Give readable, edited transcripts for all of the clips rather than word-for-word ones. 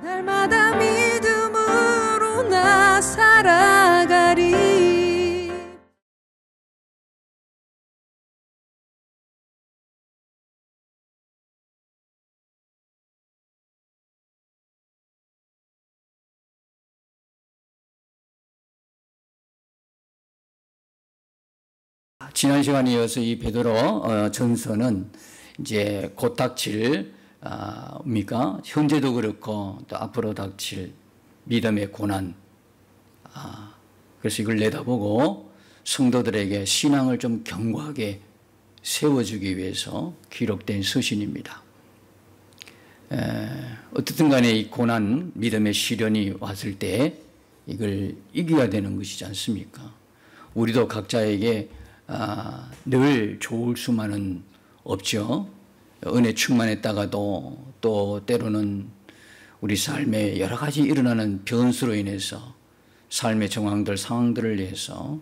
날마다 믿음으로 나 살아가리. 지난 시간에 이어서 이 베드로 전서는 이제 곧 닥칠 현재도 그렇고 또 앞으로 닥칠 믿음의 고난, 그래서 이걸 내다보고 성도들에게 신앙을 좀 견고하게 세워주기 위해서 기록된 서신입니다. 어떻든 간에 이 고난, 믿음의 시련이 왔을 때 이걸 이겨야 되는 것이지 않습니까? 우리도 각자에게 늘 좋을 수만은 없죠. 은혜 충만했다가도 또 때로는 우리 삶에 여러 가지 일어나는 변수로 인해서 삶의 정황들, 상황들을 위해서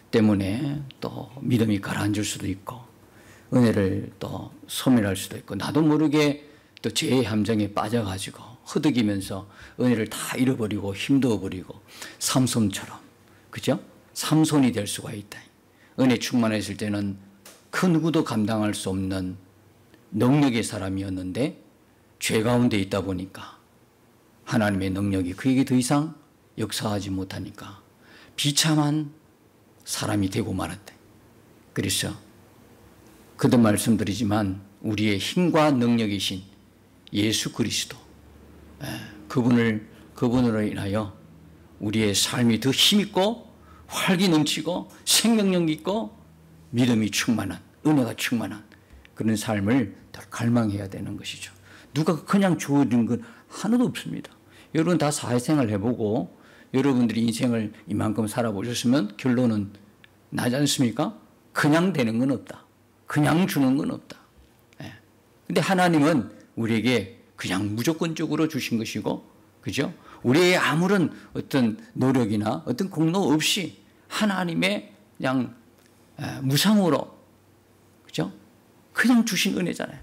때문에 또 믿음이 가라앉을 수도 있고 은혜를 또 소멸할 수도 있고 나도 모르게 또 죄의 함정에 빠져가지고 허덕이면서 은혜를 다 잃어버리고 힘도 버리고 삼손처럼, 그죠? 삼손이 될 수가 있다. 은혜 충만했을 때는 그 누구도 감당할 수 없는 능력의 사람이었는데 죄 가운데 있다 보니까 하나님의 능력이 그에게 더 이상 역사하지 못하니까 비참한 사람이 되고 말았다. 그래서 그도 말씀드리지만 우리의 힘과 능력이신 예수 그리스도, 그분으로 인하여 우리의 삶이 더 힘있고 활기 넘치고 생명력 있고 믿음이 충만한, 은혜가 충만한 그런 삶을 더 갈망해야 되는 것이죠. 누가 그냥 주어진 건 하나도 없습니다. 여러분 다 사회생활 해보고 여러분들이 인생을 이만큼 살아보셨으면 결론은 나지 않습니까? 그냥 되는 건 없다. 그냥 주는 건 없다. 근데 하나님은 우리에게 그냥 무조건적으로 주신 것이고, 그죠? 우리의 아무런 어떤 노력이나 어떤 공로 없이 하나님의 그냥 무상으로, 그죠? 그냥 주신 은혜잖아요.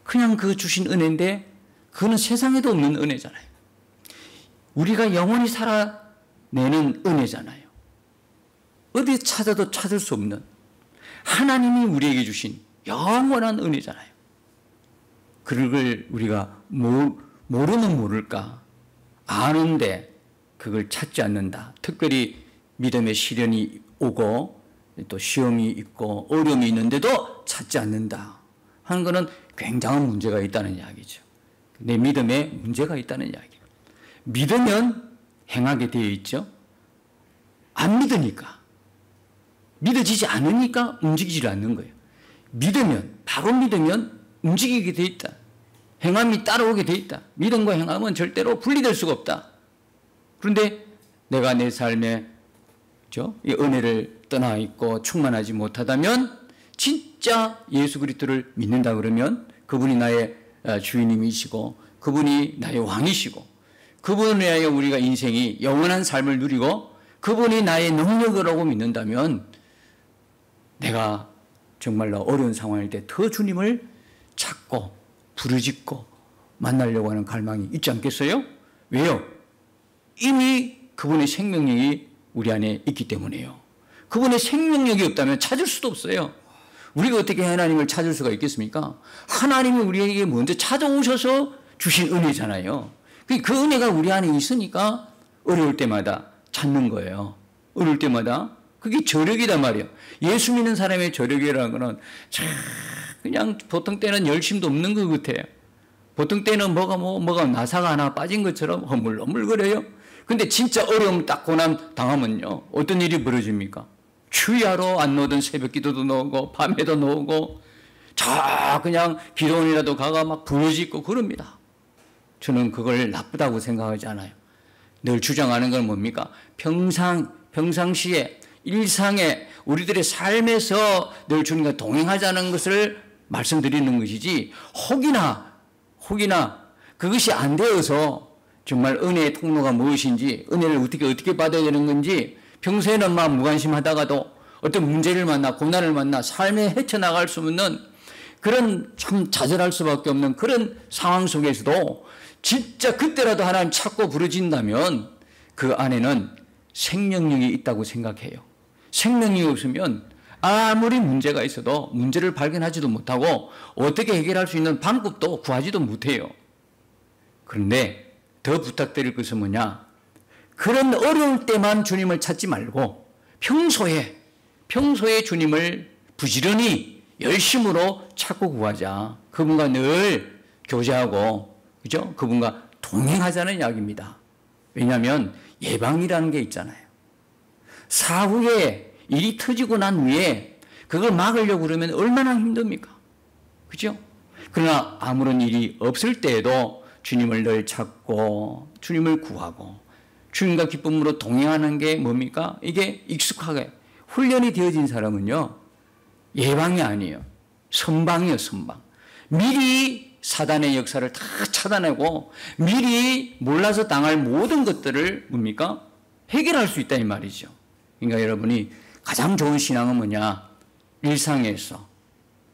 그냥 그 주신 은혜인데 그거는 세상에도 없는 은혜잖아요. 우리가 영원히 살아내는 은혜잖아요. 어디 찾아도 찾을 수 없는 하나님이 우리에게 주신 영원한 은혜잖아요. 그걸 우리가 모르는 모를까 아는데 그걸 찾지 않는다. 특별히 믿음의 시련이 오고 또 시험이 있고 어려움이 있는데도 찾지 않는다 하는 것은 굉장한 문제가 있다는 이야기죠. 내 믿음에 문제가 있다는 이야기예요. 믿으면 행하게 되어 있죠. 안 믿으니까, 믿어지지 않으니까 움직이지 않는 거예요. 믿으면, 바로 믿으면 움직이게 되어 있다. 행함이 따라오게 되어 있다. 믿음과 행함은 절대로 분리될 수가 없다. 그런데 내가 내 삶에 이 은혜를 떠나 있고 충만하지 못하다면 진짜 예수 그리스도를 믿는다 그러면 그분이 나의 주인님이시고 그분이 나의 왕이시고 그분을 위하여 우리가 인생이 영원한 삶을 누리고 그분이 나의 능력이라고 믿는다면 내가 정말로 어려운 상황일 때 더 주님을 찾고 부르짖고 만나려고 하는 갈망이 있지 않겠어요? 왜요? 이미 그분의 생명력이 우리 안에 있기 때문에요. 그분의 생명력이 없다면 찾을 수도 없어요. 우리가 어떻게 하나님을 찾을 수가 있겠습니까? 하나님이 우리에게 먼저 찾아오셔서 주신 은혜잖아요. 그 은혜가 우리 안에 있으니까 어려울 때마다 찾는 거예요. 어려울 때마다. 그게 저력이단 말이에요. 예수 믿는 사람의 저력이라는 거는 그냥 보통 때는 열심도 없는 것 같아요. 보통 때는 뭐가 나사가 하나 빠진 것처럼 허물허물거려요. 근데 진짜 어려움 딱 고난 당하면요. 어떤 일이 벌어집니까? 추위하러 안 나오던 새벽 기도도 나오고 밤에도 나오고 그냥 비료원이라도 가가 막 부르짖고 그럽니다. 저는 그걸 나쁘다고 생각하지 않아요. 늘 주장하는 건 뭡니까? 평상시에 일상에 우리들의 삶에서 늘 주님과 동행하자는 것을 말씀드리는 것이지 혹이나 그것이 안 되어서 정말 은혜의 통로가 무엇인지 은혜를 어떻게 받아야 되는 건지 평소에는 막 무관심하다가도 어떤 문제를 만나 고난을 만나 삶에 헤쳐나갈 수 없는 그런 참 좌절할 수밖에 없는 그런 상황 속에서도 진짜 그때라도 하나님 찾고 부르진다면 그 안에는 생명력이 있다고 생각해요. 생명력이 없으면 아무리 문제가 있어도 문제를 발견하지도 못하고 어떻게 해결할 수 있는 방법도 구하지도 못해요. 그런데 더 부탁드릴 것은 뭐냐? 그런 어려울 때만 주님을 찾지 말고 평소에 주님을 부지런히 열심으로 찾고 구하자. 그분과 늘 교제하고, 그죠? 그분과 동행하자는 이야기입니다. 왜냐하면 예방이라는 게 있잖아요. 사후에 일이 터지고 난 후에 그걸 막으려고 그러면 얼마나 힘듭니까? 그죠? 그러나 아무런 일이 없을 때에도 주님을 늘 찾고 주님을 구하고 주님과 기쁨으로 동행하는 게 뭡니까? 이게 익숙하게 훈련이 되어진 사람은요, 예방이 아니에요. 선방이에요, 선방. 미리 사단의 역사를 다 차단하고 미리 몰라서 당할 모든 것들을 뭡니까? 해결할 수 있다 이 말이죠. 그러니까 여러분이 가장 좋은 신앙은 뭐냐? 일상에서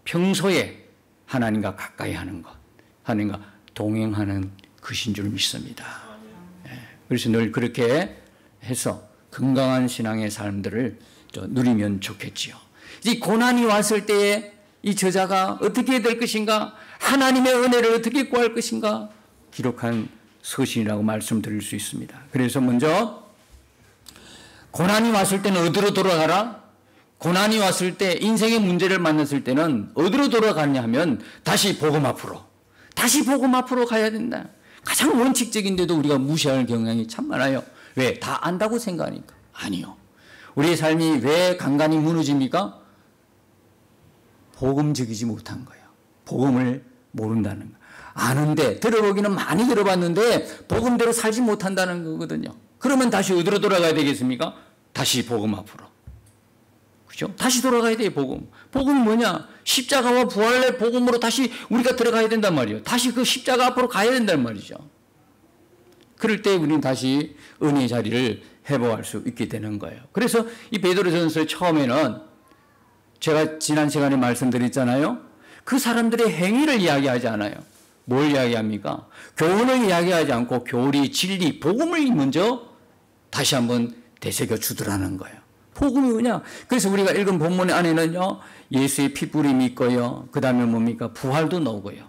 평소에 하나님과 가까이 하는 것, 하나님과 동행하는 것인 줄 믿습니다. 그래서 늘 그렇게 해서 건강한 신앙의 삶들을 누리면 좋겠지요. 이 고난이 왔을 때에 이 저자가 어떻게 될 것인가, 하나님의 은혜를 어떻게 구할 것인가 기록한 서신이라고 말씀드릴 수 있습니다. 그래서 먼저 고난이 왔을 때는 어디로 돌아가라? 고난이 왔을 때 인생의 문제를 만났을 때는 어디로 돌아가냐 하면 다시 복음 앞으로 가야 된다. 가장 원칙적인데도 우리가 무시할 경향이 참 많아요. 왜? 다 안다고 생각하니까. 아니요. 우리의 삶이 왜 간간히 무너집니까? 복음적이지 못한 거예요. 복음을 모른다는 거. 아는데, 들어보기는 많이 들어봤는데 복음대로 살지 못한다는 거거든요. 그러면 다시 어디로 돌아가야 되겠습니까? 다시 복음 앞으로. 그죠? 다시 돌아가야 돼요, 복음. 복음은 뭐냐? 십자가와 부활의 복음으로 다시 우리가 들어가야 된단 말이에요. 다시 그 십자가 앞으로 가야 된단 말이죠. 그럴 때 우리는 다시 은혜의 자리를 회복할 수 있게 되는 거예요. 그래서 이 베드로전서 처음에는 제가 지난 시간에 말씀드렸잖아요. 그 사람들의 행위를 이야기하지 않아요. 뭘 이야기합니까? 교훈을 이야기하지 않고 교리, 진리, 복음을 먼저 다시 한번 되새겨 주더라는 거예요. 복음이 뭐냐? 그래서 우리가 읽은 본문 안에는요, 예수의 피뿌림이 있고요. 그 다음에 뭡니까? 부활도 나오고요.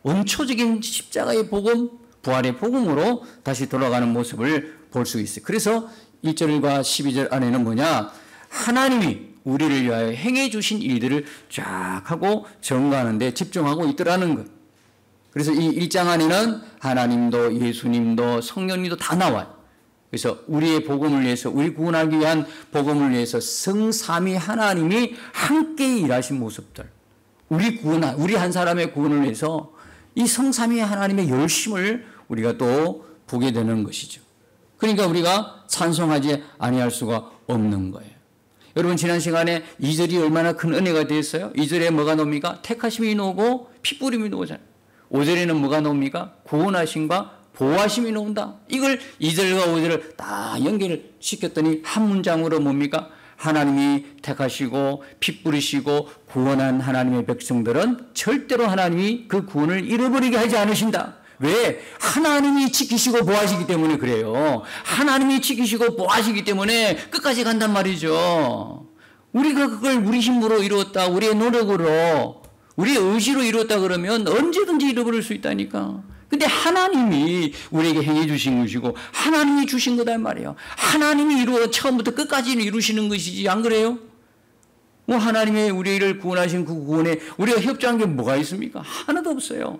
원초적인 십자가의 복음, 부활의 복음으로 다시 돌아가는 모습을 볼 수 있어요. 그래서 1절과 12절 안에는 뭐냐? 하나님이 우리를 위하여 행해 주신 일들을 쫙 하고 정가하는 데 집중하고 있더라는 것. 그래서 이 1장 안에는 하나님도 예수님도 성령님도 다 나와요. 그래서 우리의 복음을 위해서, 우리 구원하기 위한 복음을 위해서 성삼위 하나님이 함께 일하신 모습들, 우리 한 사람의 구원을 위해서 이 성삼위 하나님의 열심을 우리가 또 보게 되는 것이죠. 그러니까 우리가 찬송하지 아니할 수가 없는 거예요. 여러분, 지난 시간에 2절이 얼마나 큰 은혜가 되었어요? 2절에 뭐가 나옵니까? 택하심이 나오고 핏부림이 나오잖아요. 5절에는 뭐가 나옵니까? 구원하심과 보호하심이 나온다. 이걸 2절과 5절을 다 연결을 시켰더니 한 문장으로 뭡니까? 하나님이 택하시고 피 뿌리시고 구원한 하나님의 백성들은 절대로 하나님이 그 구원을 잃어버리게 하지 않으신다. 왜? 하나님이 지키시고 보호하시기 때문에 그래요. 하나님이 지키시고 보호하시기 때문에 끝까지 간단 말이죠. 우리가 그걸 우리 힘으로 이루었다, 우리의 노력으로, 우리의 의지로 이루었다 그러면 언제든지 잃어버릴 수 있다니까. 근데 하나님이 우리에게 행해 주신 것이고 하나님이 주신 거다 말이에요. 하나님이 처음부터 끝까지 이루시는 것이지, 안 그래요? 뭐 하나님의 우리를 구원하신 그 구원에 우리가 협조한 게 뭐가 있습니까? 하나도 없어요.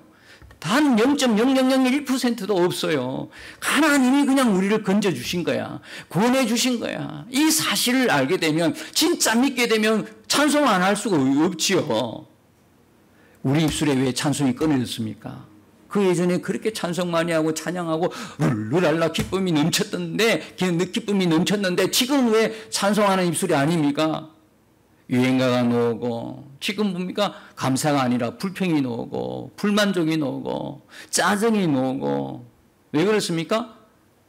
단 0.0001%도 없어요. 하나님이 그냥 우리를 건져주신 거야. 구원해 주신 거야. 이 사실을 알게 되면, 진짜 믿게 되면 찬송 안 할 수가 없지요. 우리 입술에 왜 찬송이 끊어졌습니까? 그 예전에 그렇게 찬송 많이 하고 찬양하고 룰루랄라 기쁨이 넘쳤던데, 기쁨이 넘쳤는데 지금 왜 찬송하는 입술이 아닙니까? 유행가가 나오고, 지금 뭡니까? 감사가 아니라 불평이 나오고, 불만족이 나오고, 짜증이 나오고. 왜 그렇습니까?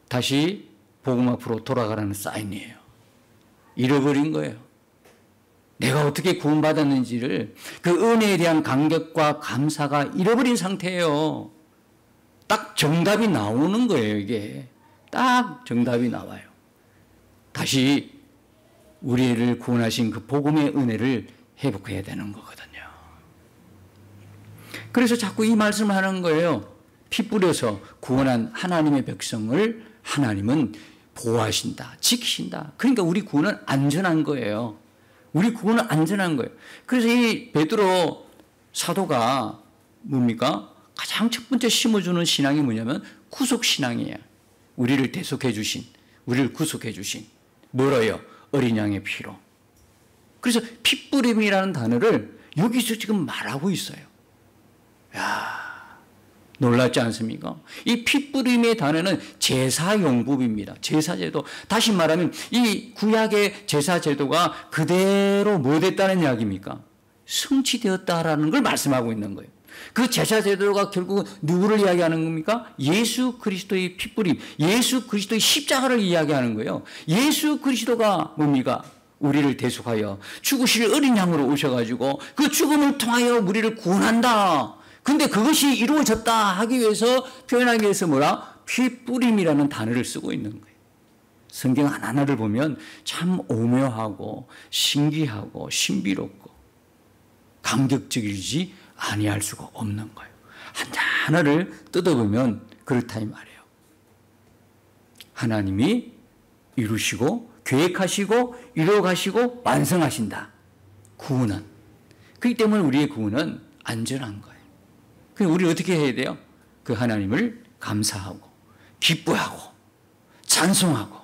다시 복음 앞으로 돌아가라는 사인이에요. 잃어버린 거예요. 내가 어떻게 구원받았는지를 그 은혜에 대한 감격과 감사가 잃어버린 상태예요. 딱 정답이 나오는 거예요, 이게. 딱 정답이 나와요. 다시 우리를 구원하신 그 복음의 은혜를 회복해야 되는 거거든요. 그래서 자꾸 이 말씀을 하는 거예요. 피 뿌려서 구원한 하나님의 백성을 하나님은 보호하신다, 지키신다. 그러니까 우리 구원은 안전한 거예요. 우리 구원은 안전한 거예요. 그래서 이 베드로 사도가 뭡니까? 가장 첫 번째 심어주는 신앙이 뭐냐면 구속신앙이에요. 우리를 대속해 주신, 우리를 구속해 주신, 뭐로요? 어린 양의 피로. 그래서 핏부림이라는 단어를 여기서 지금 말하고 있어요. 야, 놀랍지 않습니까? 이 핏부림의 단어는 제사용법입니다. 제사제도. 다시 말하면 이 구약의 제사제도가 그대로 뭐 됐다는 이야기입니까? 성취되었다라는 걸 말씀하고 있는 거예요. 그 제사제도가 결국 누구를 이야기하는 겁니까? 예수 그리스도의 핏부림, 예수 그리스도의 십자가를 이야기하는 거예요. 예수 그리스도가 뭡니까? 우리를 대속하여 죽으실 어린 양으로 오셔가지고 그 죽음을 통하여 우리를 구원한다. 근데 그것이 이루어졌다 하기 위해서, 표현하기 위해서 뭐라? 핏부림이라는 단어를 쓰고 있는 거예요. 성경 하나하나를 보면 참 오묘하고 신기하고 신비롭고 감격적이지 아니할 수가 없는 거예요. 하나하나를 뜯어보면 그렇다 이 말이에요. 하나님이 이루시고 계획하시고 이루어가시고 완성하신다. 구원은. 그렇기 때문에 우리의 구원은 안전한 거예요. 그럼 우리는 어떻게 해야 돼요? 그 하나님을 감사하고 기뻐하고 찬송하고,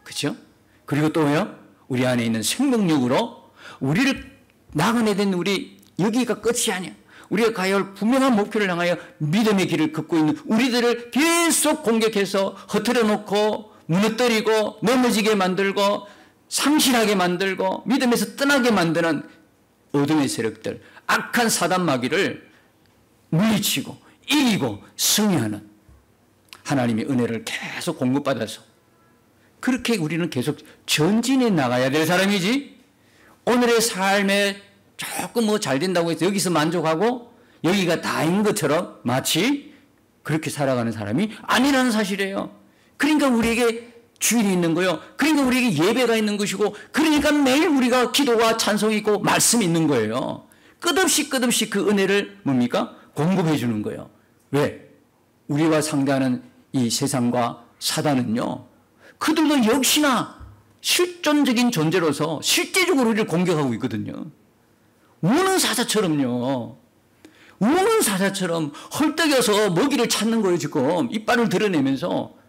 그렇죠? 그리고 또요, 우리 안에 있는 생명력으로 우리를 나그네된 우리, 여기가 끝이 아니야. 우리가 가야 할 분명한 목표를 향하여 믿음의 길을 걷고 있는 우리들을 계속 공격해서 허트려 놓고 무너뜨리고 넘어지게 만들고 상실하게 만들고 믿음에서 떠나게 만드는 어둠의 세력들, 악한 사단 마귀를 물리치고 이기고 승리하는 하나님의 은혜를 계속 공급받아서 그렇게 우리는 계속 전진해 나가야 될 사람이지, 오늘의 삶에 조금 뭐 잘 된다고 해서 여기서 만족하고 여기가 다인 것처럼 마치 그렇게 살아가는 사람이 아니라는 사실이에요. 그러니까 우리에게 주일이 있는 거예요. 그러니까 우리에게 예배가 있는 것이고, 그러니까 매일 우리가 기도와 찬송이 있고 말씀이 있는 거예요. 끝없이 그 은혜를 뭡니까? 공급해 주는 거예요. 왜? 우리와 상대하는 이 세상과 사단은요, 그들도 역시나 실존적인 존재로서 실제적으로 우리를 공격하고 있거든요. 우는 사자처럼요. 우는 사자처럼 헐떡여서 먹이를 찾는 거예요, 지금. 이빨을 드러내면서.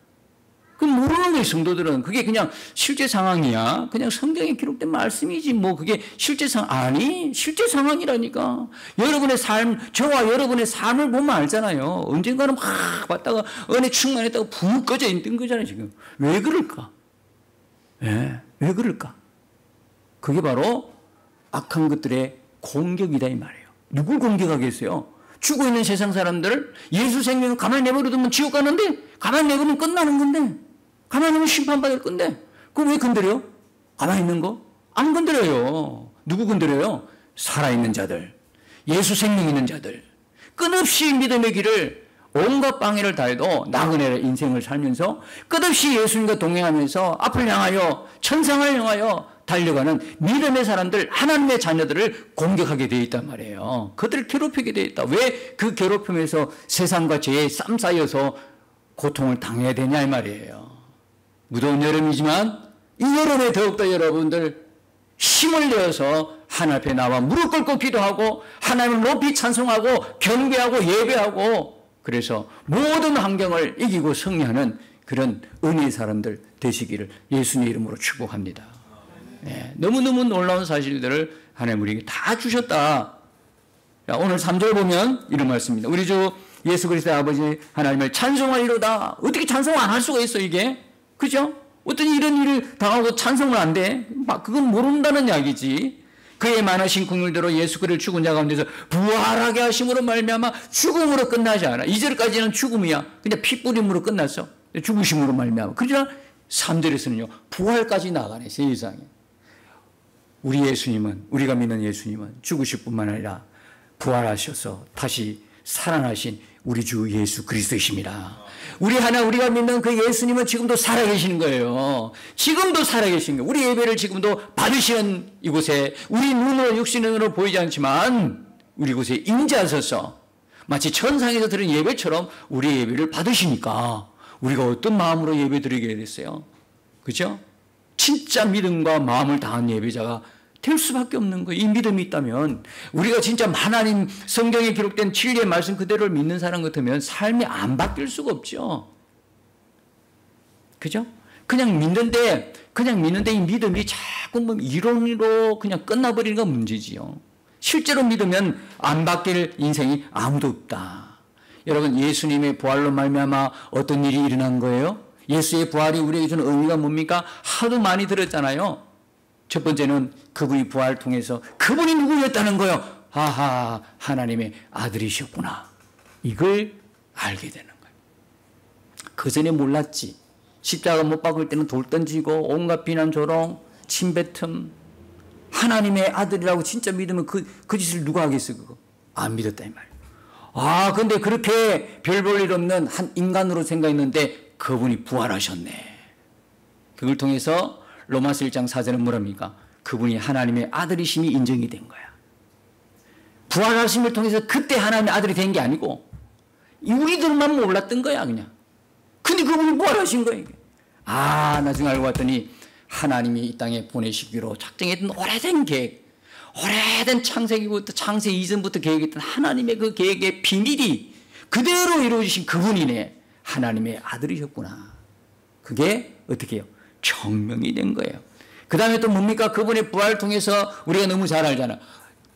그 모르는 거예요, 성도들은. 그게 그냥 실제 상황이야. 그냥 성경에 기록된 말씀이지. 뭐 그게 실제 아니, 실제 상황이라니까. 여러분의 삶, 저와 여러분의 삶을 보면 알잖아요. 언젠가는 막 봤다가 은혜 충만했다가 붕 꺼져 있는 거잖아요, 지금. 왜 그럴까? 예, 왜 그럴까? 그게 바로 악한 것들의 공격이다 이 말이에요. 누굴 공격하겠어요? 죽어 있는 세상 사람들을 예수 생명을 가만히 내버려두면 지옥 가는데, 가만히 내버리면 끝나는 건데, 가만히 내면 심판받을 건데, 그거 왜 건드려? 가만히 있는 거? 안 건드려요. 누구 건드려요? 살아있는 자들, 예수 생명 있는 자들, 끝없이 믿음의 길을 온갖 방해를 다해도 나그네 인생을 살면서 끝없이 예수님과 동행하면서 앞을 향하여 천상을 향하여 달려가는 믿음의 사람들, 하나님의 자녀들을 공격하게 되어 있단 말이에요. 그들을 괴롭히게 되어 있다. 왜 그 괴롭힘에서 세상과 죄에 쌈 싸여서 고통을 당해야 되냐 이 말이에요. 무더운 여름이지만 이 여름에 더욱더 여러분들 힘을 내어서 하나님 앞에 나와 무릎 꿇고 기도하고 하나님을 높이 찬송하고 경배하고 예배하고, 그래서 모든 환경을 이기고 승리하는 그런 은혜의 사람들 되시기를 예수님의 이름으로 축복합니다. 네, 너무너무 놀라운 사실들을 하나님 우리에게 다 주셨다. 자, 오늘 3절 보면 이런 말씀입니다. 우리 주 예수 그리스도의 아버지 하나님을 찬송하리로다. 어떻게 찬송을 안 할 수가 있어 이게? 그죠? 어떤 이런 일을 당하고 찬송을 안 돼? 그건 모른다는 이야기지. 그의 많으신 긍휼대로 예수 그리스도를 죽은 자 가운데서 부활하게 하심으로 말미암아 죽음으로 끝나지 않아. 2절까지는 죽음이야. 그냥 핏부림으로 끝났어. 죽으심으로 말미암아. 그러나 3절에서는요 부활까지 나가네. 세상에. 우리 예수님은, 우리가 믿는 예수님은 죽으실 뿐만 아니라 부활하셔서 다시 살아나신 우리 주 예수 그리스도이십니다. 우리가 믿는 그 예수님은 지금도 살아계시는 거예요. 지금도 살아계신 거예요. 우리 예배를 지금도 받으시는 이곳에 우리 눈으로 육신의 눈으로 보이지 않지만 우리 곳에 임재하셔서 마치 천상에서 드린 예배처럼 우리 예배를 받으시니까 우리가 어떤 마음으로 예배 드리게 됐어요? 그죠? 진짜 믿음과 마음을 다한 예배자가 될 수밖에 없는 거예요. 이 믿음이 있다면 우리가 진짜 하나님 성경에 기록된 진리의 말씀 그대로를 믿는 사람 같으면 삶이 안 바뀔 수가 없죠. 그죠? 그냥 믿는데 이 믿음이 자꾸 뭐 이론으로 그냥 끝나버리는 건 문제지요. 실제로 믿으면 안 바뀔 인생이 아무도 없다. 여러분, 예수님의 부활로 말미암아 어떤 일이 일어난 거예요? 예수의 부활이 우리에게 주는 의미가 뭡니까? 하도 많이 들었잖아요. 첫 번째는 그분이 부활을 통해서 그분이 누구였다는 거예요. 아하, 하나님의 아들이셨구나. 이걸 알게 되는 거예요. 그 전에 몰랐지. 십자가 못 박을 때는 돌 던지고 온갖 비난 조롱, 침뱉음. 하나님의 아들이라고 진짜 믿으면 그 짓을 누가 하겠어, 그거. 안 믿었다 이 말이에요. 아, 근데 그렇게 별 볼 일 없는 한 인간으로 생각했는데 그분이 부활하셨네. 그걸 통해서 로마서 1장 4절은 뭐랍니까? 그분이 하나님의 아들이심이 인정이 된 거야. 부활하심을 통해서 그때 하나님의 아들이 된 게 아니고 우리들만 몰랐던 거야, 그냥. 근데 그분이 부활하신 거야, 이게. 아, 나중에 알고 봤더니 하나님이 이 땅에 보내시기로 작정했던 오래된 계획, 오래된 창세기부터 창세 이전부터 계획했던 하나님의 그 계획의 비밀이 그대로 이루어지신 그분이네. 하나님의 아들이셨구나. 그게 어떻게 해요? 증명이 된 거예요. 그 다음에 또 뭡니까? 그분의 부활을 통해서 우리가 너무 잘 알잖아요.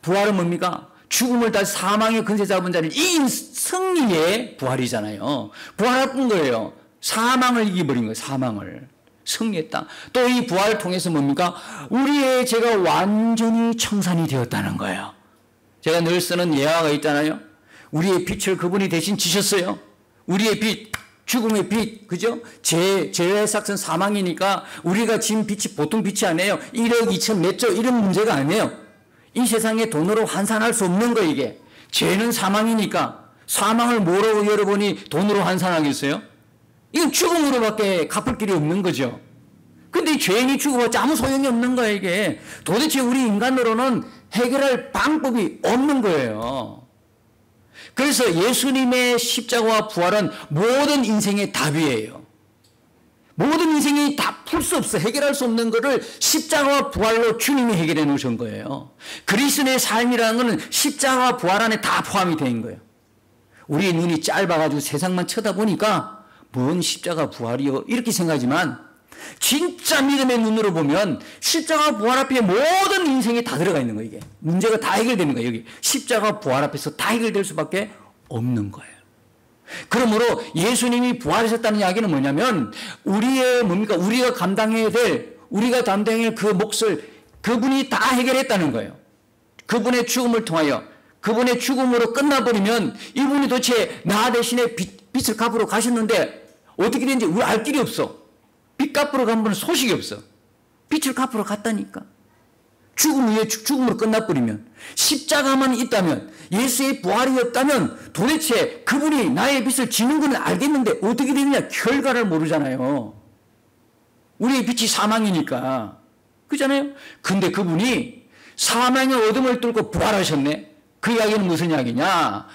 부활은 뭡니까? 죽음을 다시 사망의 근세 잡은 자를 이긴 승리의 부활이잖아요. 부활했던 거예요. 사망을 이겨버린 거예요. 사망을. 승리했다. 또 이 부활을 통해서 뭡니까? 우리의 죄가 완전히 청산이 되었다는 거예요. 제가 늘 쓰는 예화가 있잖아요. 우리의 빛을 그분이 대신 지셨어요. 우리의 빛, 죽음의 빛, 그죠? 죄의 삭은 사망이니까 우리가 지은 빛이 보통 빛이 아니에요. 1억 2천 몇 조 이런 문제가 아니에요. 이 세상에 돈으로 환산할 수 없는 거 이게. 죄는 사망이니까 사망을 뭐로 여러분이 돈으로 환산하겠어요? 이건 죽음으로밖에 갚을 길이 없는 거죠. 근데 죄인이 죽어봤자 아무 소용이 없는 거예요, 이게. 도대체 우리 인간으로는 해결할 방법이 없는 거예요. 그래서 예수님의 십자가와 부활은 모든 인생의 답이에요. 모든 인생이 다 풀 수 없어, 해결할 수 없는 것을 십자가와 부활로 주님이 해결해 놓으신 거예요. 그리스도의 삶이라는 것은 십자가와 부활 안에 다 포함이 된 거예요. 우리 눈이 짧아가지고 세상만 쳐다보니까 뭔 십자가 부활이요? 이렇게 생각하지만 진짜 믿음의 눈으로 보면 십자가 부활 앞에 모든 인생이 다 들어가 있는 거예요. 이게 문제가 다 해결되는 거예요. 여기 십자가 부활 앞에서 다 해결될 수밖에 없는 거예요. 그러므로 예수님이 부활하셨다는 이야기는 뭐냐면 우리의 뭡니까? 우리가 감당해야 될, 우리가 담당해야 할 그 몫을 그분이 다 해결했다는 거예요. 그분의 죽음을 통하여, 그분의 죽음으로 끝나버리면 이분이 도대체 나 대신에 빚을 갚으러 가셨는데 어떻게 되는지 우리 알 길이 없어. 빚 갚으러 간 분은 소식이 없어. 빚을 갚으러 갔다니까. 죽음 후에 죽음으로 끝나버리면, 십자가만 있다면, 예수의 부활이 없다면 도대체 그분이 나의 빚을 지는 건 알겠는데 어떻게 되느냐? 결과를 모르잖아요. 우리의 빚이 사망이니까. 그잖아요? 근데 그분이 사망의 어둠을 뚫고 부활하셨네. 그 이야기는 무슨 이야기냐?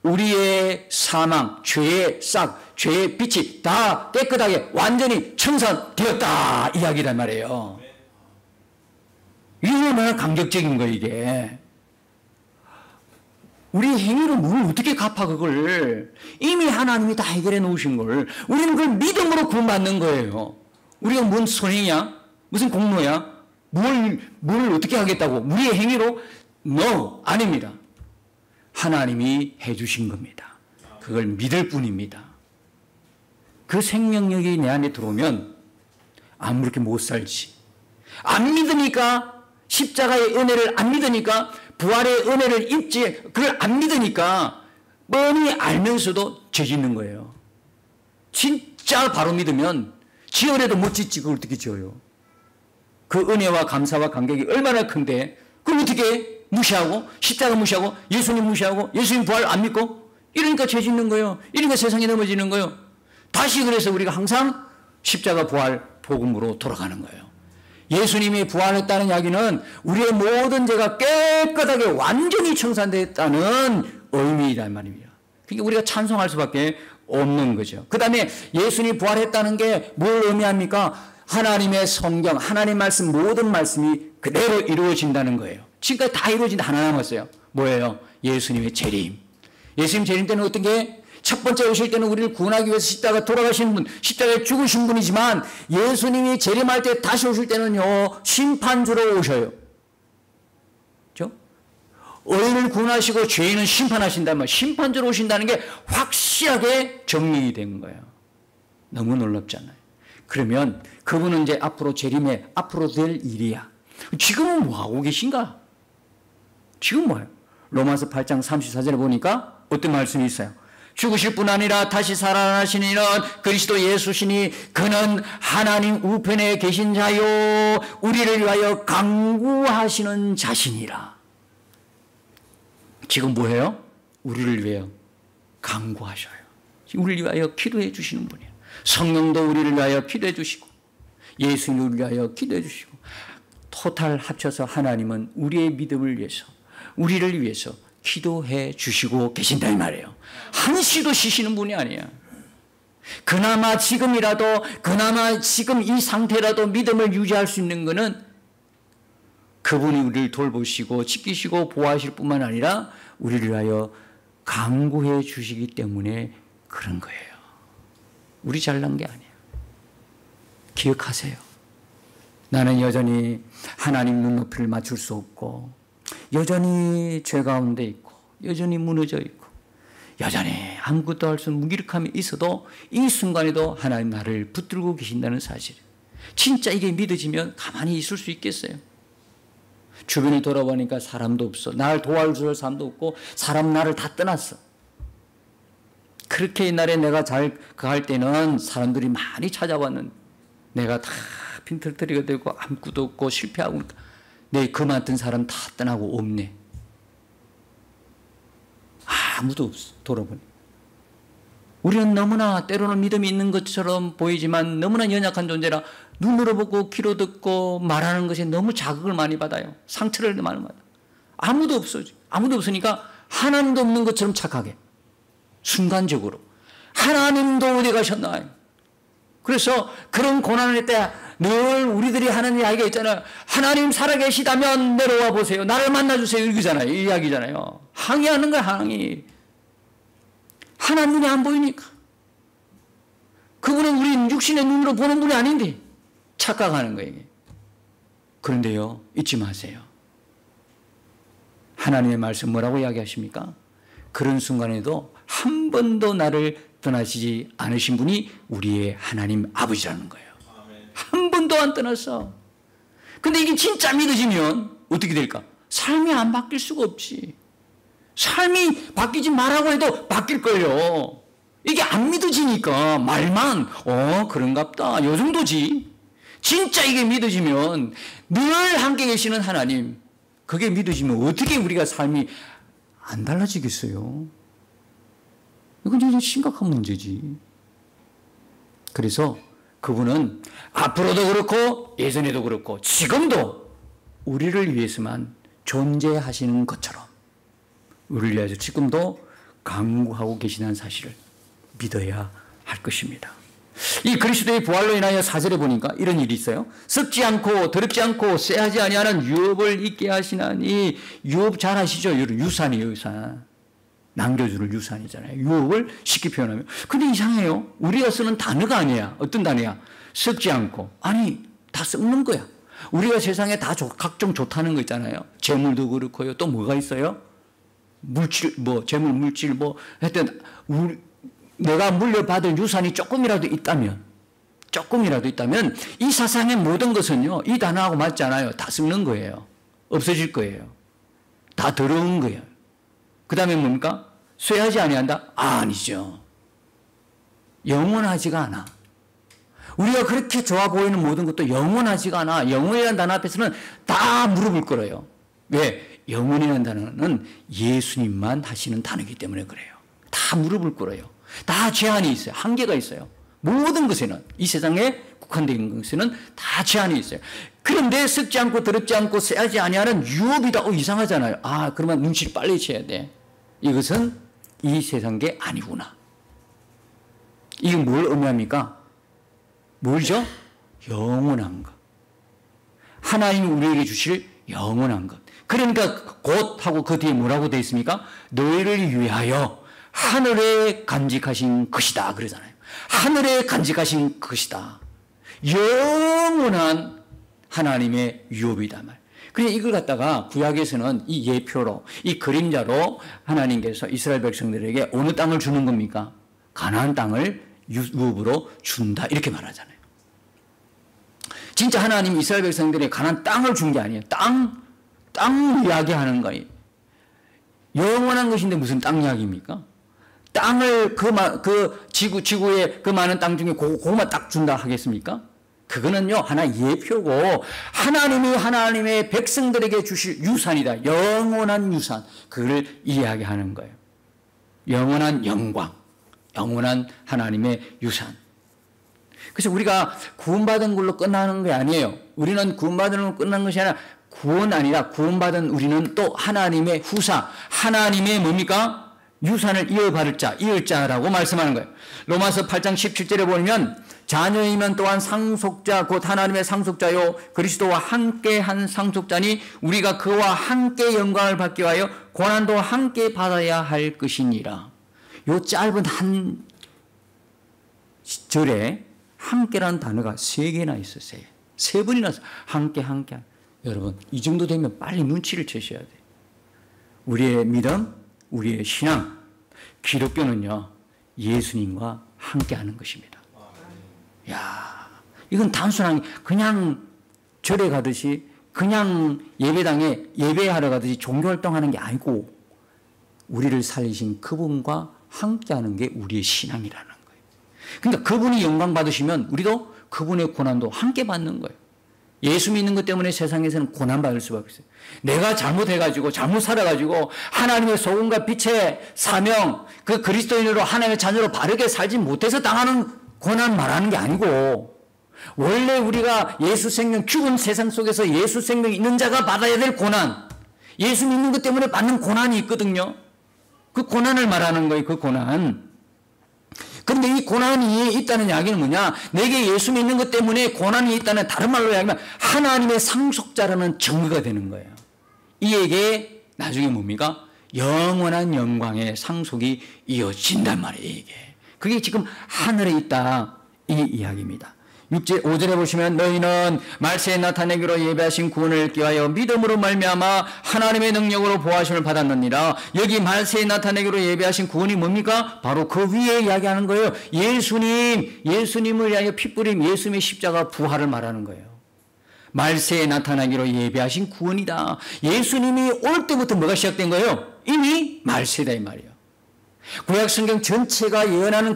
우리의 사망, 죄의 싹, 죄의 빛이 다 깨끗하게 완전히 청산되었다 이야기란 말이에요. 이게 얼마나 감격적인 거예요, 이게. 우리 행위로 뭘 어떻게 갚아, 그걸. 이미 하나님이 다 해결해 놓으신 걸. 우리는 그걸 믿음으로 구원받는 거예요. 우리가 뭔 선행이야? 무슨 공로야? 뭘 어떻게 하겠다고? 우리의 행위로? No, 아닙니다. 하나님이 해주신 겁니다. 그걸 믿을 뿐입니다. 그 생명력이 내 안에 들어오면 아무렇게 못 살지. 안 믿으니까, 십자가의 은혜를 안 믿으니까, 부활의 은혜를 입지, 그걸 안 믿으니까 뻔히 알면서도 죄 짓는 거예요. 진짜 바로 믿으면 지어내도 못 짓지 그걸 어떻게 지어요. 그 은혜와 감사와 감격이 얼마나 큰데 그럼 어떻게 무시하고 십자가 무시하고 예수님 무시하고 예수님 부활 안 믿고 이러니까 죄 짓는 거예요. 이러니까 세상이 넘어지는 거예요. 다시 그래서 우리가 항상 십자가 부활 복음으로 돌아가는 거예요. 예수님이 부활했다는 이야기는 우리의 모든 죄가 깨끗하게 완전히 청산됐다는 의미이란 말입니다. 그러니까 우리가 찬송할 수밖에 없는 거죠. 그 다음에 예수님이 부활했다는 게 뭘 의미합니까? 하나님의 성경, 하나님 말씀 모든 말씀이 그대로 이루어진다는 거예요. 지금까지 다 이루어진다 하나 남았어요. 뭐예요? 예수님의 재림. 예수님 재림 때는 어떤 게? 첫 번째 오실 때는 우리를 구원하기 위해서 십자가 돌아가신 분, 십자가에 죽으신 분이지만 예수님이 재림할 때 다시 오실 때는요, 심판주로 오셔요. 그렇죠? 의인을 구원하시고 죄인은 심판하신단 말이에요. 심판주로 오신다는 게 확실하게 정리된 거예요. 너무 놀랍잖아요. 그러면 그분은 이제 앞으로 재림에 앞으로 될 일이야. 지금은 뭐하고 계신가? 지금 뭐예요? 로마서 8장 34절에 보니까 어떤 말씀이 있어요? 죽으실 뿐 아니라 다시 살아나신 이는 그리스도 예수시니 그는 하나님 우편에 계신 자요 우리를 위하여 간구하시는 자신이라. 지금 뭐예요? 우리를 위하여 간구하셔요. 우리를 위하여 기도해 주시는 분이에요. 성령도 우리를 위하여 기도해 주시고 예수님을 위하여 기도해 주시고 토탈 합쳐서 하나님은 우리의 믿음을 위해서 우리를 위해서 기도해 주시고 계신다 이 말이에요. 한시도 쉬시는 분이 아니야. 그나마 지금이라도 그나마 지금 이 상태라도 믿음을 유지할 수 있는 것은 그분이 우리를 돌보시고 지키시고 보호하실 뿐만 아니라 우리를 위하여 간구해 주시기 때문에 그런 거예요. 우리 잘난 게 아니에요. 기억하세요. 나는 여전히 하나님 눈높이를 맞출 수 없고 여전히 죄 가운데 있고 여전히 무너져 있고 여전히 아무것도 할 수 없는 무기력함이 있어도 이 순간에도 하나님 나를 붙들고 계신다는 사실. 진짜 이게 믿어지면 가만히 있을 수 있겠어요? 주변에 돌아보니까 사람도 없어. 나를 도와줄 사람도 없고 사람 나를 다 떠났어. 그렇게 옛날에 내가 잘 할 때는 사람들이 많이 찾아왔는데 내가 다 빈털터리가 되고 아무것도 없고 실패하고 내 그 맡은 사람 다 떠나고 없네. 아무도 없어. 돌아보니. 우리는 너무나 때로는 믿음이 있는 것처럼 보이지만 너무나 연약한 존재라 눈으로 보고 귀로 듣고 말하는 것에 너무 자극을 많이 받아요. 상처를 많이 받아요. 아무도 없어. 아무도 없으니까 하나님도 없는 것처럼 착하게. 순간적으로. 하나님도 어디 가셨나요? 그래서 그런 고난을 때 늘 우리들이 하는 이야기가 있잖아요. 하나님 살아계시다면 내려와 보세요. 나를 만나주세요. 이거잖아요. 이 이야기잖아요. 항의하는 거야, 항의. 하나님이 안 보이니까. 그분은 우리 육신의 눈으로 보는 분이 아닌데 착각하는 거예요. 그런데요, 잊지 마세요. 하나님의 말씀 뭐라고 이야기하십니까? 그런 순간에도 한 번도 나를 떠나시지 않으신 분이 우리의 하나님 아버지라는 거예요. 한 번도 안 떠났어. 근데 이게 진짜 믿어지면 어떻게 될까? 삶이 안 바뀔 수가 없지. 삶이 바뀌지 말라고 해도 바뀔 거예요. 이게 안 믿어지니까 말만 그런갑다 요 정도지. 진짜 이게 믿어지면 늘 함께 계시는 하나님, 그게 믿어지면 어떻게 우리가 삶이 안 달라지겠어요? 이건 진짜 심각한 문제지. 그래서 그분은 앞으로도 그렇고 예전에도 그렇고 지금도 우리를 위해서만 존재하시는 것처럼 우리를 위해서 지금도 간구하고 계시다는 사실을 믿어야 할 것입니다. 이 그리스도의 부활로 인하여 4절에 보니까 이런 일이 있어요. 썩지 않고 더럽지 않고 쇠하지 아니하는 유업을 있게 하시나니. 유업 잘 아시죠? 유산이에요. 유산. 남겨주는 유산이잖아요. 유업을 쉽게 표현하면. 근데 이상해요. 우리가 쓰는 단어가 아니야. 어떤 단어야? 썩지 않고. 아니, 다 썩는 거야. 우리가 세상에 다 각종 좋다는 거 있잖아요. 재물도 그렇고요. 또 뭐가 있어요? 물질, 재물, 물질, 하여튼, 내가 물려받은 유산이 조금이라도 있다면, 이 세상의 모든 것은요, 이 단어하고 맞지 않아요. 다 썩는 거예요. 없어질 거예요. 다 더러운 거예요. 그 다음에 뭡니까? 쇠하지 아니한다? 아니죠. 영원하지가 않아. 우리가 그렇게 좋아 보이는 모든 것도 영원하지가 않아. 영원이라는 단어 앞에서는 다 무릎을 꿇어요. 왜? 영원이라는 단어는 예수님만 하시는 단어이기 때문에 그래요. 다 무릎을 꿇어요. 다 제한이 있어요. 한계가 있어요. 모든 것에는, 이 세상에 국한되어 있는 것에는 다 제한이 있어요. 그런데 썩지 않고 더럽지 않고 쎄하지 아니하는 유업이다. 이상하잖아요. 그러면 눈치를 빨리 채야 돼. 이것은 이 세상 게 아니구나. 이건 뭘 의미합니까? 뭘죠? 영원한 것. 하나님이 우리에게 주실 영원한 것. 그러니까 곧 하고 그 뒤에 뭐라고 되어 있습니까? 너희를 위하여 하늘에 간직하신 것이다 그러잖아요. 하늘에 간직하신 것이다. 영원한 하나님의 유업이다 말. 그래서 이걸 갖다가 구약에서는 이 예표로, 이 그림자로 하나님께서 이스라엘 백성들에게 어느 땅을 주는 겁니까? 가나안 땅을 유업으로 준다 이렇게 말하잖아요. 진짜 하나님 이스라엘 백성들에게 가나안 땅을 준 게 아니에요. 땅 이야기하는 거예요. 영원한 것인데 무슨 땅 이야기입니까? 땅을 지구의 그 많은 땅 중에 그거만 딱 준다 하겠습니까? 그거는요 하나 예표고 하나님이 하나님의 백성들에게 주실 유산이다. 영원한 유산. 그걸 이야기하는 거예요. 영원한 영광, 영원한 하나님의 유산. 그래서 우리가 구원받은 걸로 끝나는 게 아니에요. 우리는 구원받은 걸로 끝난 것이 아니라 구원 아니라 구원받은 우리는 또 하나님의 후사, 하나님의 뭡니까? 유산을 이어받을 자, 이을 자라고 말씀하는 거예요. 로마서 8장 17절에 보면 자녀이면 또한 상속자 곧 하나님의 상속자요 그리스도와 함께한 상속자니 우리가 그와 함께 영광을 받기 위하여 고난도 함께 받아야 할 것이니라. 요 짧은 한 절에 함께라는 단어가 3개나 있어요. 3번이나 함께. 여러분 이 정도 되면 빨리 눈치를 채셔야 돼요. 우리의 믿음, 우리의 신앙, 기독교는요 예수님과 함께하는 것입니다. 야, 이건 단순한 그냥 절에 가듯이 그냥 예배당에 예배하러 가듯이 종교활동하는 게 아니고 우리를 살리신 그분과 함께하는 게 우리의 신앙이라는 거예요. 그러니까 그분이 영광 받으시면 우리도 그분의 고난도 함께 받는 거예요. 예수 믿는 것 때문에 세상에서는 고난받을 수밖에 없어요. 내가 잘못해가지고 잘못 살아가지고 하나님의 소금과 빛의 사명 그 그리스도인으로 하나님의 자녀로 바르게 살지 못해서 당하는 고난 말하는 게 아니고 원래 우리가 예수 생명 죽은 세상 속에서 예수 생명이 있는 자가 받아야 될 고난 예수 믿는 것 때문에 받는 고난이 있거든요. 그 고난을 말하는 거예요. 그 고난. 그런데 이 고난이 있다는 이야기는 뭐냐? 내게 예수 믿는 것 때문에 고난이 있다는 다른 말로 이야기하면 하나님의 상속자라는 증거가 되는 거예요. 이에게 나중에 뭡니까? 영원한 영광의 상속이 이어진단 말이에요. 이게. 그게 지금 하늘에 있다 이 이야기입니다. 5절에 보시면 너희는 말세에 나타내기로 예배하신 구원을 얻기 위하여 믿음으로 말미암아 하나님의 능력으로 보호하심을 받았느니라. 여기 말세에 나타내기로 예배하신 구원이 뭡니까? 바로 그 위에 이야기하는 거예요. 예수님을 위하여 피뿌림 예수님의 십자가 부활을 말하는 거예요. 말세에 나타나기로 예배하신 구원이다. 예수님이 올 때부터 뭐가 시작된 거예요? 이미 말세다 이 말이에요. 구약 성경 전체가 예언하는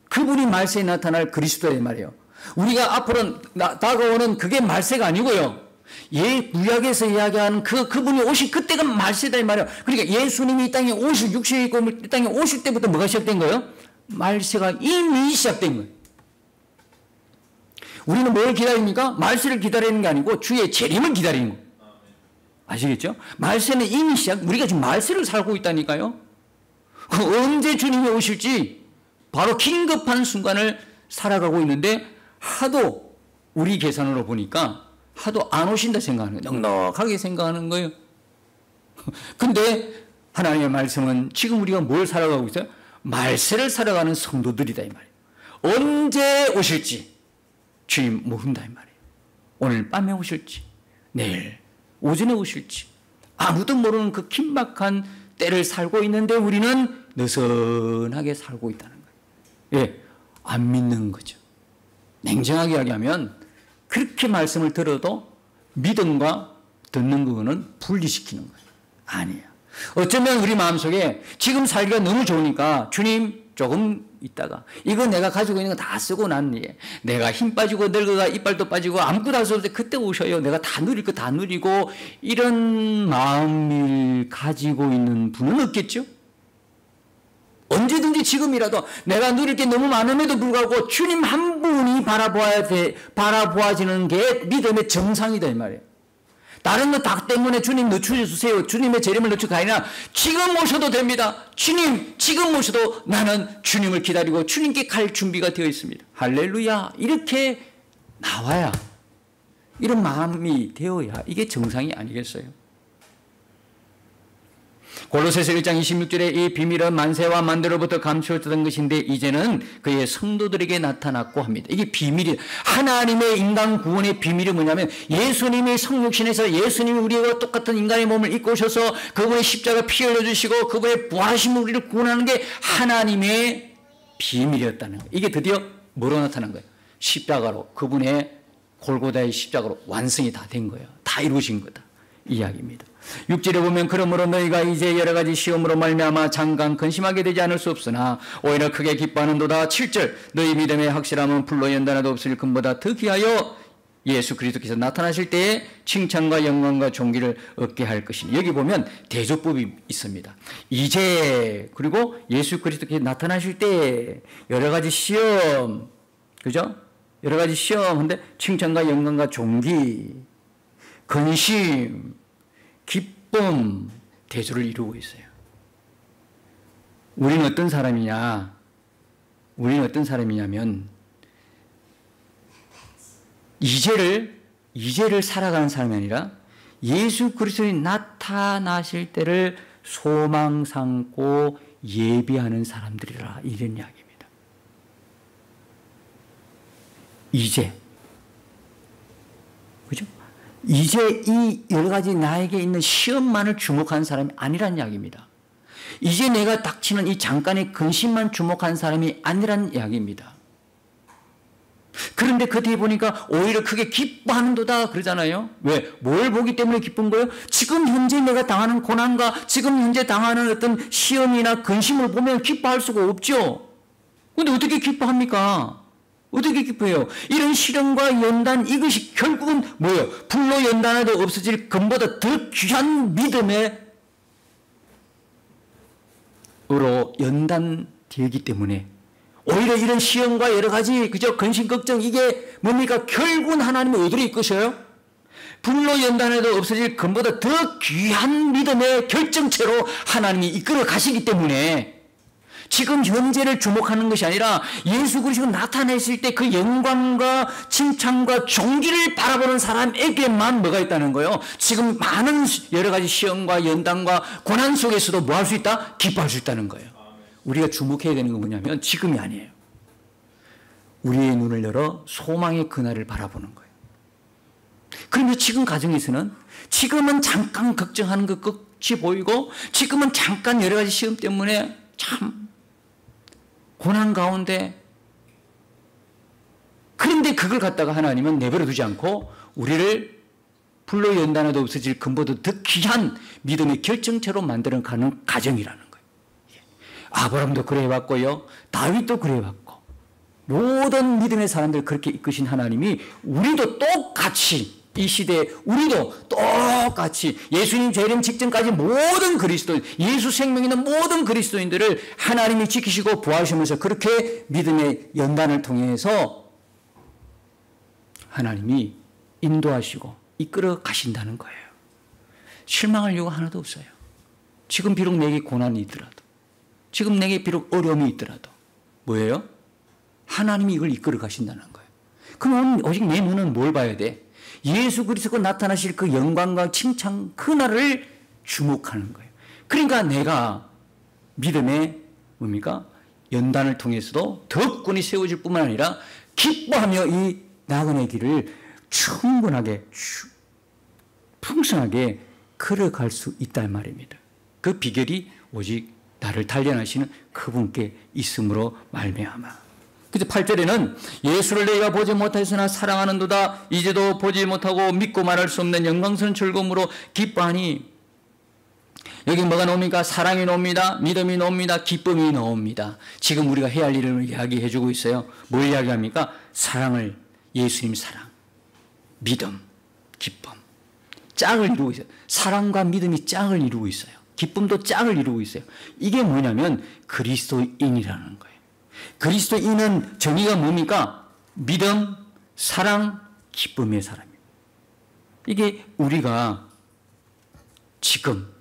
그분이 말세에 나타날 그리스도란 말이에요. 우리가 앞으로 다가오는 그게 말세가 아니고요. 구약에서 이야기하는 그분이 오실 그때가 말세다 이 말이에요. 그러니까 예수님이 이 땅에 육신이 있고 이 땅에 오실 때부터 뭐가 시작된 거예요? 말세가 이미 시작된 거예요. 우리는 뭘 기다립니까? 말세를 기다리는 게 아니고 주의 재림을 기다리는 거예요. 아시겠죠? 말세는 이미 우리가 지금 말세를 살고 있다니까요. 언제 주님이 오실지 바로 긴급한 순간을 살아가고 있는데 하도 우리 계산으로 보니까 하도 안 오신다 생각하는 거예요. 넉넉하게 생각하는 거예요. 근데 하나님의 말씀은 지금 우리가 뭘 살아가고 있어요? 말세를 살아가는 성도들이다 이 말이에요. 언제 오실지 주님 모른다 이 말이에요. 오늘 밤에 오실지 내일 오전에 오실지 아무도 모르는 그 긴박한 때를 살고 있는데 우리는 느슨하게 살고 있다는 거예요. 예, 안 믿는 거죠. 냉정하게 이야기하면 그렇게 말씀을 들어도 믿음과 듣는 그거는 분리시키는 거예요. 아니에요. 어쩌면 우리 마음속에 지금 살기가 너무 좋으니까 주님 조금 있다가 이거 내가 가지고 있는 거 다 쓰고 난 뒤에 내가 힘 빠지고 늙어가 이빨도 빠지고 아무것도 할 수 없을 때 그때 오셔요. 내가 다 누릴 거 다 누리고 이런 마음을 가지고 있는 분은 없겠죠. 언제든지 지금이라도 내가 누릴 게 너무 많음에도 불구하고 주님 한 분이 바라보아지는 게 믿음의 정상이다 이 말이에요. 다른 거 다 때문에 주님 늦춰주세요. 주님의 재림을 늦추가 아니라 지금 모셔도 됩니다. 주님 지금 모셔도 나는 주님을 기다리고 주님께 갈 준비가 되어 있습니다. 할렐루야. 이렇게 나와야 이런 마음이 되어야 이게 정상이 아니겠어요. 골로새서 1장 26절에 이 비밀은 만세와 만대로부터 감추어졌던 것인데 이제는 그의 성도들에게 나타났고 합니다. 이게 비밀이 하나님의 인간 구원의 비밀이 뭐냐면 예수님이 성육신에서 예수님이 우리와 똑같은 인간의 몸을 입고 오셔서 그분의 십자가 피 흘려주시고 그분의 부활하심으로 우리를 구원하는 게 하나님의 비밀이었다는 거예요. 이게 드디어 뭐로 나타난 거예요? 십자가로, 그분의 골고다의 십자가로 완성이 다 된 거예요. 다 이루어진 거다. 이야기입니다. 6절에 보면 그러므로 너희가 이제 여러 가지 시험으로 말미암아 잠깐 근심하게 되지 않을 수 없으나 오히려 크게 기뻐하는도다. 7절 너희 믿음의 확실함은 불로 연단하도 없을 금보다 더 귀하여 예수 그리스도께서 나타나실 때에 칭찬과 영광과 존귀를 얻게 할 것이니. 여기 보면 대조법이 있습니다. 이제 그리고 예수 그리스도께서 나타나실 때 여러 가지 시험, 그죠? 여러 가지 시험. 근데 칭찬과 영광과 존귀, 근심, 기쁨, 대조를 이루고 있어요. 우리는 어떤 사람이냐? 우리는 어떤 사람이냐면 이제를 살아가는 사람이 아니라 예수 그리스도의 나타나실 때를 소망 삼고 예비하는 사람들이라, 이런 이야기입니다. 이제, 그죠? 이제 이 여러 가지 나에게 있는 시험만을 주목한 사람이 아니란 이야기입니다. 이제 내가 닥치는 이 잠깐의 근심만 주목한 사람이 아니란 이야기입니다. 그런데 그 뒤에 보니까 오히려 크게 기뻐하는도다 그러잖아요. 왜? 뭘 보기 때문에 기쁜 거예요? 지금 현재 내가 당하는 고난과 지금 현재 당하는 어떤 시험이나 근심을 보면 기뻐할 수가 없죠. 그런데 어떻게 기뻐합니까? 어떻게 기뻐해요? 이런 시련과 연단, 이것이 결국은 뭐예요? 불로 연단해도 없어질 금보다 더 귀한 믿음으로 연단되기 때문에 오히려 이런 시험과 여러 가지 그저 근심, 걱정, 이게 뭡니까? 결국은 하나님을 어디로 이끄셔요? 불로 연단해도 없어질 금보다 더 귀한 믿음의 결정체로 하나님이 이끌어 가시기 때문에 지금 현재를 주목하는 것이 아니라 예수 그리스도가 나타냈을 때 그 영광과 칭찬과 존귀를 바라보는 사람에게만 뭐가 있다는 거예요? 지금 많은 여러 가지 시험과 연단과 고난 속에서도 뭐 할 수 있다? 기뻐할 수 있다는 거예요. 우리가 주목해야 되는 건 뭐냐면 지금이 아니에요. 우리의 눈을 열어 소망의 그날을 바라보는 거예요. 그런데 지금 가정에서는 지금은 잠깐 걱정하는 것 끝이 보이고 지금은 잠깐 여러 가지 시험 때문에 참 고난 가운데, 그런데 그걸 갖다가 하나님은 내버려 두지 않고 우리를 불로 연단해도 없어질 금보다 더 귀한 믿음의 결정체로 만들어가는 가정이라는 거예요. 아브라함도 그래 왔고요, 다윗도 그래 왔고, 모든 믿음의 사람들 그렇게 이끄신 하나님이 우리도 똑같이 이 시대에 우리도 똑같이 예수님 재림 직전까지 모든 그리스도인, 예수 생명 있는 모든 그리스도인들을 하나님이 지키시고 부하시면서 그렇게 믿음의 연단을 통해서 하나님이 인도하시고 이끌어 가신다는 거예요. 실망할 이유가 하나도 없어요. 지금 비록 내게 고난이 있더라도, 지금 내게 비록 어려움이 있더라도 뭐예요? 하나님이 이걸 이끌어 가신다는 거예요. 그럼 오직 내 눈은 뭘 봐야 돼? 예수 그리스도가 나타나실 그 영광과 칭찬 그날을 주목하는 거예요. 그러니까 내가 믿음의 뭡니까? 연단을 통해서도 덕분이 세워질 뿐만 아니라 기뻐하며 이 나그네 길을 충분하게 풍성하게 걸어갈 수 있단 말입니다. 그 비결이 오직 나를 단련하시는 그분께 있음으로 말미암아. 그래서 8절에는 예수를 내가 보지 못하였으나 사랑하는도다. 이제도 보지 못하고 믿고 말할 수 없는 영광스러운 즐거움으로 기뻐하니, 여기 뭐가 나옵니까? 사랑이 나옵니다. 믿음이 나옵니다. 기쁨이 나옵니다. 지금 우리가 해야 할 일을 이야기해 주고 있어요. 뭘 이야기합니까? 사랑을, 예수님 사랑, 믿음, 기쁨. 짝을 이루고 있어요. 사랑과 믿음이 짝을 이루고 있어요. 기쁨도 짝을 이루고 있어요. 이게 뭐냐면 그리스도인이라는 거예요. 그리스도인은 정의가 뭡니까? 믿음, 사랑, 기쁨의 사람이에요. 이게 우리가 지금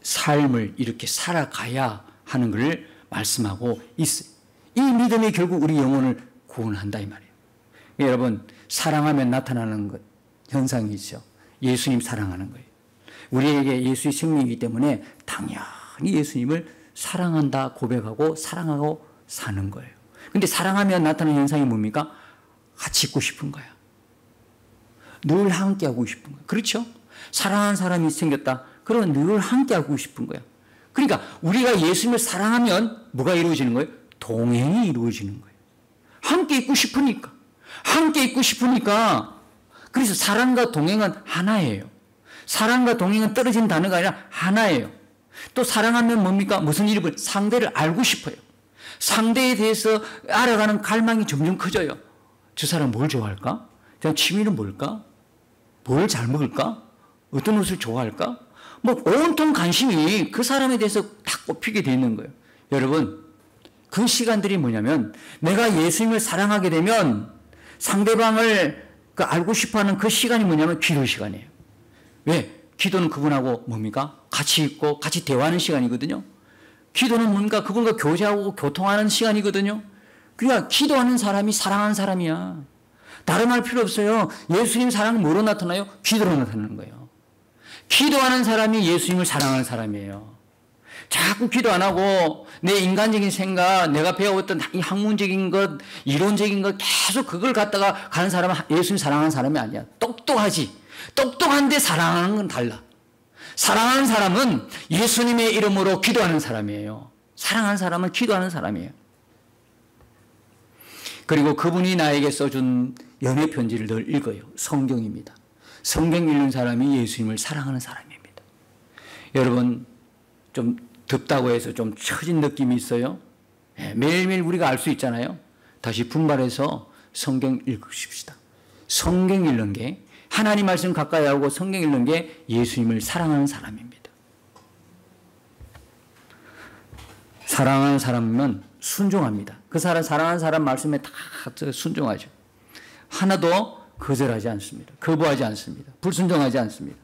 삶을 이렇게 살아가야 하는 것을 말씀하고 있어요. 이 믿음이 결국 우리 영혼을 구원한다 이 말이에요. 여러분, 사랑하면 나타나는 것, 현상이 있죠. 예수님 사랑하는 거예요. 우리에게 예수의 생명이기 때문에 당연히 예수님을 사랑한다 고백하고 사랑하고 사는 거예요. 근데 사랑하면 나타나는 현상이 뭡니까? 같이 있고 싶은 거야. 늘 함께 하고 싶은 거야. 그렇죠? 사랑하는 사람이 생겼다. 그러면 늘 함께 하고 싶은 거야. 그러니까 우리가 예수님을 사랑하면 뭐가 이루어지는 거예요? 동행이 이루어지는 거예요. 함께 있고 싶으니까. 함께 있고 싶으니까. 그래서 사랑과 동행은 하나예요. 사랑과 동행은 떨어진 단어가 아니라 하나예요. 또 사랑하면 뭡니까? 무슨 일이 벌어요? 상대를 알고 싶어요. 상대에 대해서 알아가는 갈망이 점점 커져요. 저 사람 뭘 좋아할까? 취미는 뭘까? 뭘 잘 먹을까? 어떤 옷을 좋아할까? 뭐 온통 관심이 그 사람에 대해서 다 꼽히게 되어 있는 거예요. 여러분, 그 시간들이 뭐냐면 내가 예수님을 사랑하게 되면 상대방을 알고 싶어하는 그 시간이 뭐냐면 기도 시간이에요. 왜? 기도는 그분하고 뭡니까? 같이 있고 같이 대화하는 시간이거든요. 기도는 뭔가 그분과 교제하고 교통하는 시간이거든요. 그러니까 기도하는 사람이 사랑하는 사람이야. 다른 말 필요 없어요. 예수님 사랑은 뭐로 나타나요? 기도로 나타나는 거예요. 기도하는 사람이 예수님을 사랑하는 사람이에요. 자꾸 기도 안 하고 내 인간적인 생각, 내가 배워왔던 이 학문적인 것, 이론적인 것 계속 그걸 갖다가 가는 사람은 예수님 사랑하는 사람이 아니야. 똑똑하지. 똑똑한데 사랑하는 건 달라. 사랑하는 사람은 예수님의 이름으로 기도하는 사람이에요. 사랑하는 사람은 기도하는 사람이에요. 그리고 그분이 나에게 써준 연애 편지를 늘 읽어요. 성경입니다. 성경 읽는 사람이 예수님을 사랑하는 사람입니다. 여러분, 좀 덥다고 해서 좀 처진 느낌이 있어요? 매일매일 우리가 알 수 있잖아요. 다시 분발해서 성경 읽으십시다. 성경 읽는 게, 하나님 말씀 가까이 하고 성경 읽는 게 예수님을 사랑하는 사람입니다. 사랑하는 사람은 순종합니다. 그 사람, 사랑하는 사람 말씀에 다 순종하죠. 하나도 거절하지 않습니다. 거부하지 않습니다. 불순종하지 않습니다.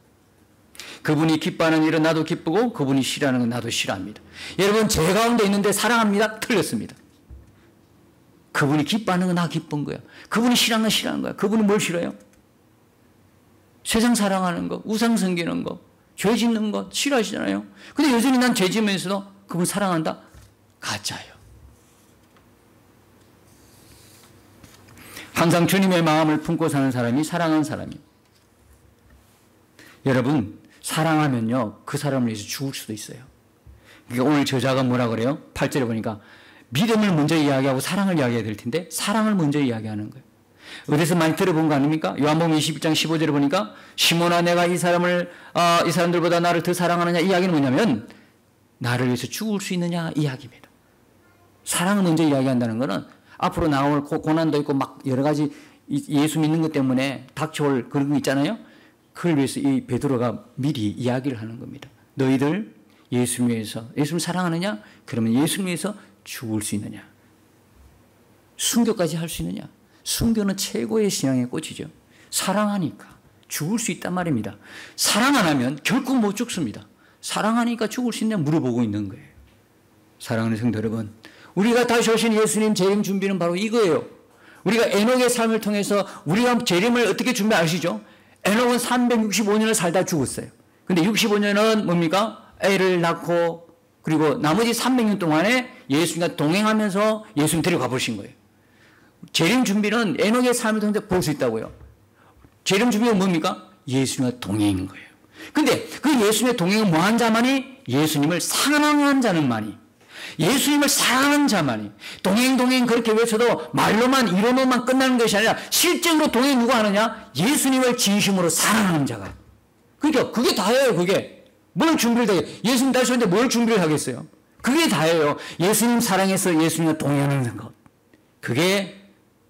그분이 기뻐하는 일은 나도 기쁘고 그분이 싫어하는 건 나도 싫어합니다. 여러분, 제 가운데 있는데 사랑합니다? 틀렸습니다. 그분이 기뻐하는 건 나 기쁜 거야. 그분이 싫어하는 건 싫어하는 거야. 그분이 뭘 싫어요? 세상 사랑하는 거, 우상 섬기는 거, 죄 짓는 거 싫어하시잖아요. 근데 여전히 난 죄 지으면서도 그분 사랑한다? 가짜예요. 항상 주님의 마음을 품고 사는 사람이 사랑하는 사람이에요. 여러분, 사랑하면요, 그 사람을 위해서 죽을 수도 있어요. 그러니까 오늘 저자가 뭐라 그래요? 8절에 보니까 믿음을 먼저 이야기하고 사랑을 이야기해야 될 텐데 사랑을 먼저 이야기하는 거예요. 어디서 많이 들어본 거 아닙니까? 요한복음 21장 15절에 보니까 시몬아, 내가 이 사람들보다 나를 더 사랑하느냐? 이 이야기는 뭐냐면 나를 위해서 죽을 수 있느냐? 이 이야기입니다. 사랑을 먼저 이야기한다는 것은 앞으로 나올 고난도 있고 막 여러 가지 예수 믿는 것 때문에 닥쳐올 그런 거 있잖아요. 그걸 위해서 이 베드로가 미리 이야기를 하는 겁니다. 너희들 예수 위해서, 예수를 사랑하느냐? 그러면 예수 위해서 죽을 수 있느냐? 순교까지 할 수 있느냐? 순교는 최고의 신앙의 꽃이죠. 사랑하니까 죽을 수 있단 말입니다. 사랑 안 하면 결코 못 죽습니다. 사랑하니까 죽을 수 있냐 물어보고 있는 거예요. 사랑하는 성도 여러분, 우리가 다시 오신 예수님 재림 준비는 바로 이거예요. 우리가 에녹의 삶을 통해서 우리가 재림을 어떻게 준비 아시죠? 에녹은 365년을 살다 죽었어요. 근데 65년은 뭡니까? 애를 낳고 그리고 나머지 300년 동안에 예수님과 동행하면서 예수님 데려가 보신 거예요. 재림 준비는 에녹의 삶을 통해서 볼 수 있다고요. 재림 준비가 뭡니까? 예수님과 동행인 거예요. 근데 그 예수님의 동행은 뭐한 자만이? 예수님을 사랑하는 자는만이. 예수님을 사랑하는 자만이. 동행 그렇게 외쳐도 말로만 이론으로만 끝나는 것이 아니라 실제로 동행 누가 하느냐? 예수님을 진심으로 사랑하는 자가. 그러니까 그게 다예요. 그게 뭘 준비를 다 예수님 다시 오는데 뭘 준비를 하겠어요? 그게 다예요. 예수님 사랑해서 예수님과 동행하는 것. 그게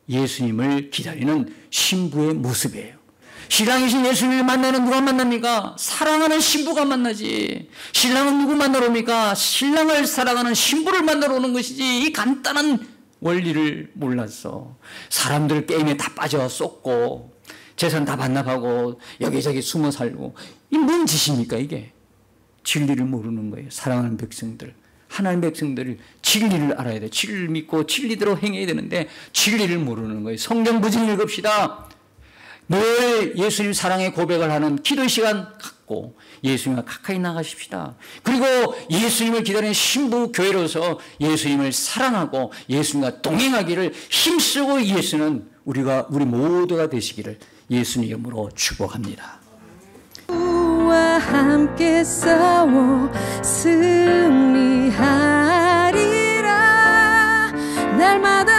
예수님을 기다리는 신부의 모습이에요. 신랑이신 예수님을 만나는 누가 만납니까? 사랑하는 신부가 만나지. 신랑은 누구 만나러 옵니까? 신랑을 사랑하는 신부를 만나러 오는 것이지. 이 간단한 원리를 몰라서 사람들 게임에 다 빠져 쏟고 재산 다 반납하고 여기저기 숨어 살고, 이 뭔 짓입니까 이게? 진리를 모르는 거예요. 사랑하는 백성들, 하나님 백성들이 진리를 알아야 돼. 진리를 믿고 진리대로 행해야 되는데 진리를 모르는 거예요. 성경 부증 읽읍시다. 늘 예수님 사랑의 고백을 하는 기도 시간 갖고 예수님과 가까이 나가십시다. 그리고 예수님을 기다리는 신부 교회로서 예수님을 사랑하고 예수님과 동행하기를 힘쓰고 예수는 우리 모두가 되시기를 예수님 이름으로 축복합니다. 주와 함께 싸워 승리하리라. 날마다